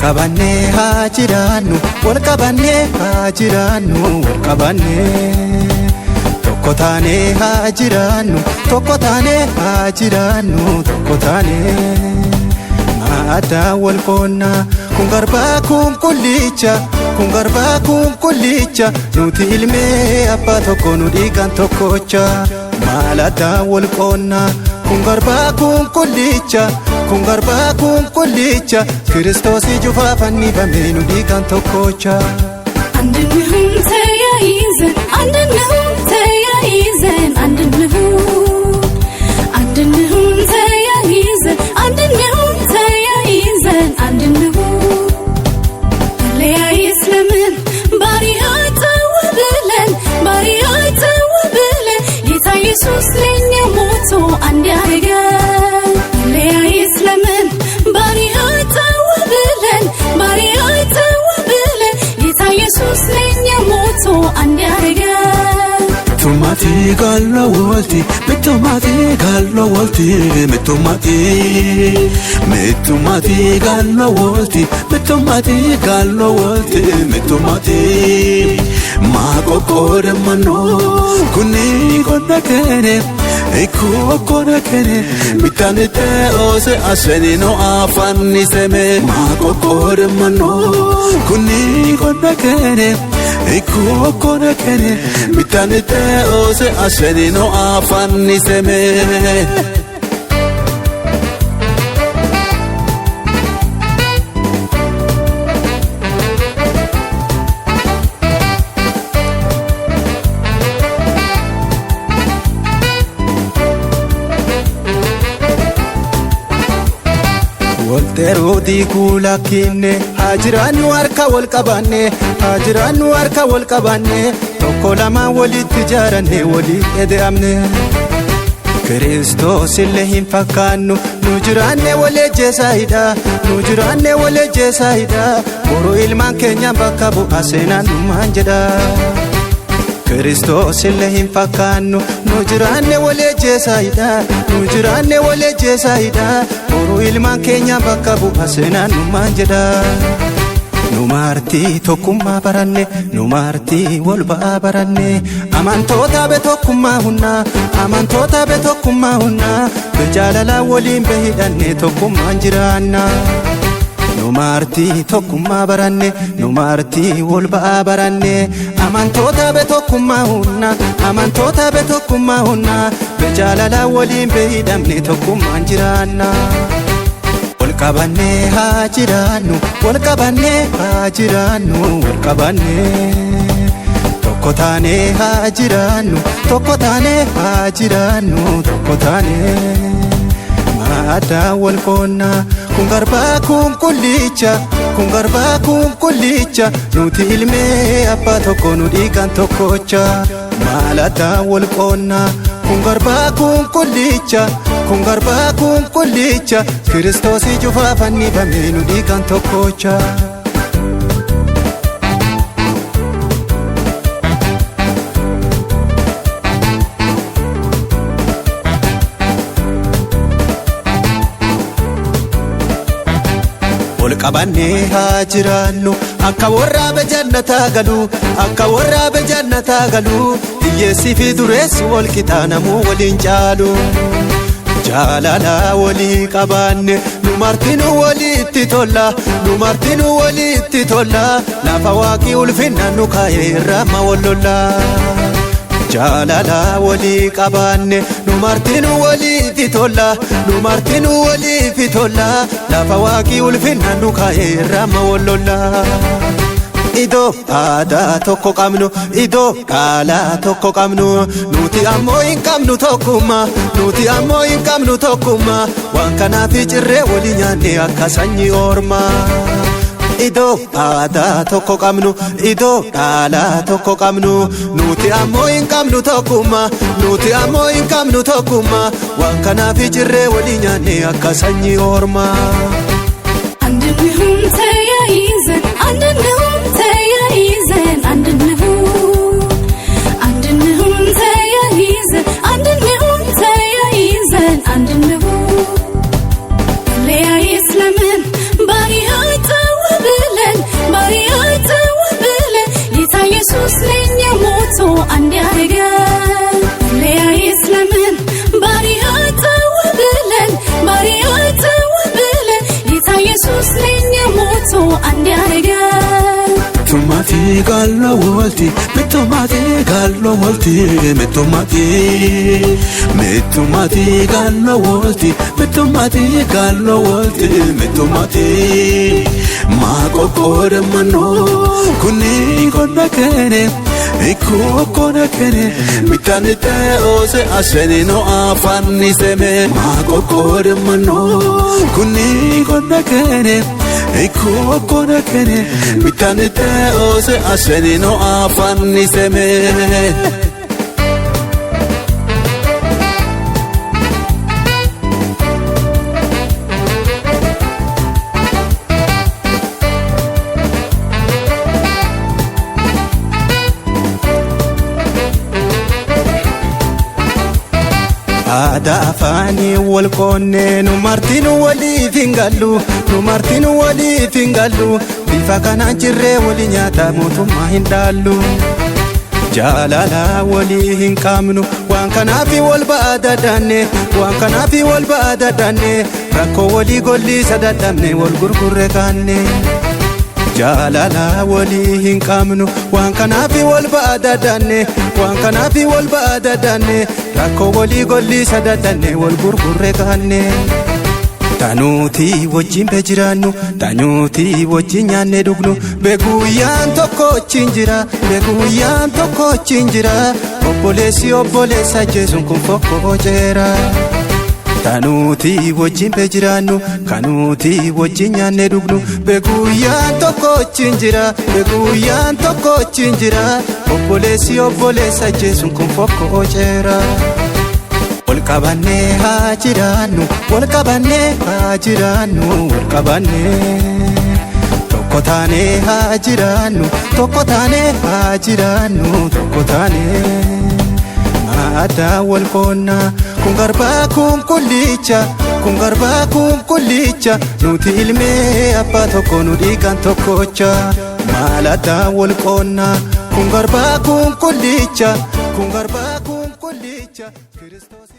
walqabanne haa jiraannu walqabanne haa jiraannu walqabanne tokko taane haa jiraannu tokko taane haa jiraannu tokko taane maaddaa wal qoonnaa kun garbaa kun qullicha kun garbaa kun qullicha nuti ilmee abbaa tokko nu dhiigaan tokkocha maaddaa wal qoonnaa kun garbaa kun qullicha kun garbaa kun qullicha Kiristoos juufaa fannifamee nu dhiigaan tokkocha. አንድንሁን ተያይዘን አንድንሁን ተያይዘን አንድንሁን ተያይዘን አንድንሁን ተያይዘን አንድንሁን ለያይስ ለምን ባሪያ ተወብለን ጌታ ኢየሱስ ለኛ ሞቶ አንድ ያደረገን ለያይስ ለምን ባሪያ ተወብለን ጌታ ኢየሱስ ለኛ ሞቶ አንድ ያደረገን Metumati gallo wolti metumati gallo wolti metumati gallo wolti metumati gallo wolti metumati ma kokore mano kuni konna kene eko konna kene mitanete ose aseni no afanni seme ma kokore mano kuni konna kene eko konna kene mitanete ose aseni no afanni seme Walterodi kulakine hajiranu arka walqabanne hajiranu arka walqabanne tokko lama walitti jaarane wali edeamne Kiristoos illee hin fakkaannu nu jiraanne waleejjesaayidha nu jiraanne waleejjesaayidha boroo ilmaan keenya bakka bu'aa seenaan dhumaan jedha Kiristoos illee hin fakkaannu nu jiraanne waleejjesaayidha nu jiraanne waleejjesaayidha boroo ilmaan keenya bakka bu'aa seenaan dhumaan jedha Numartii tokkummaa baranne numartii wal ba'aa baranne amantoota be tokkummaa hunnaa amantoota be tokkummaa hunnaa jaalala waliin bahidhanne tokkummaan jiraanna Numartii tokkummaa baranne numartii wal ba'aa baranne amantoota be tokkummaa hunnaa amantoota be tokkummaa hunnaa jaalala waliin bahidhanne tokkummaan jiraanna Walqabanne haa jiraannu walqabanne haa jiraannu walqabanne tokko taane haa jiraannu tokko taane haa jiraannu tokko taane maaddaa wal qoonnaa kun garbaa kun qullicha kun garbaa kun qullicha nuti ilmee abbaa tokko nu dhiigaan tokkocha maaddaa wal qoonnaa kun garbaa kun qullicha kun garbaa kun qullicha Kiristoos juufaa fannifamee nu dhiigaan tokkocha Walqabanne haa jiraannu akka warra jannataa galu akka warra jannataa galu hiyyeessii fi dureessi wal qixaanamuu waliin caalu Jaalala walii qabanne numartinu walitti tolla numartinu walitti tolla lafa waaqii ulfinna nu kaa'ee irraa wallolla Jaalala walii qabanne numartinu walitti tolla numartinu walitti tolla lafa waaqii ulfinna nu kaa'ee irraa wallolla Idoo aadaa tokko qabnu idoo dhaalaa tokko qabnu nuti ammoo hin qabnu tokkummaa nuti ammoo hin qabnu tokkummaa waan kanaaf cirree walii nyaanne akka sanyii ormaa Idoo aadaa tokko qabnu idoo dhaalaa tokko qabnu nuti ammoo hin qabnu tokkummaa nuti ammoo hin qabnu tokkummaa waan kanaaf cirree walii nyaanne akka sanyii ormaa አንድንሁን ተያይዘን አንድንሁን ተያይዘን አንድንሁን ተያይዘን አንድንሁን ለያይስ ለምን ባሪያ ተወብ moto andiarege Metumati gallo wolti metumati gallo wolti metumati gallo wolti metumati gallo wolti metumati ma kokore mano kuni konna kene Iko kona kene mitanite ose aseni no afanni seme ma kokore mano kuni konna kene Iko kona kene mitanite ose aseni no afanni seme Ada afani wal konne nu martinu wali fingallu nu martinu wali fingallu bifa kana jirre wali nyata motuma hindallu jalala wali hinqamnu wan kana fi wal baada danne wan kana fi wal baada danne rakko wali golli sadadamne wal gurgurre kanne jalala wali hinqamnu wan kana fi wal baada danne wan kana fi wal baada danne rakko wali golli sadadanne wal gurgurre kanne tanuti wajjin bejiranu tanuti wajjin nyaanne dhugnu beguyyaan tokko chinjira beguyyaan tokko chinjira obboleessa jeesun kun fokko jeera tanuti wajjin bejiranu kanuti wajjin nyaanne dhugnu beguyyaan tokko chinjira beguyyaan tokko chinjira obboleessa jeesun kun fokko jeera Olkabanne hajiranu olkabanne hajiranu olkabanne tokkotane hajiranu tokkotane hajiranu tokkotane maada walqonna kun garba kun kullicha nuti ilme abba tokko nu dhiigan tokkocha maada walqonna kun garba kun kullicha Kristos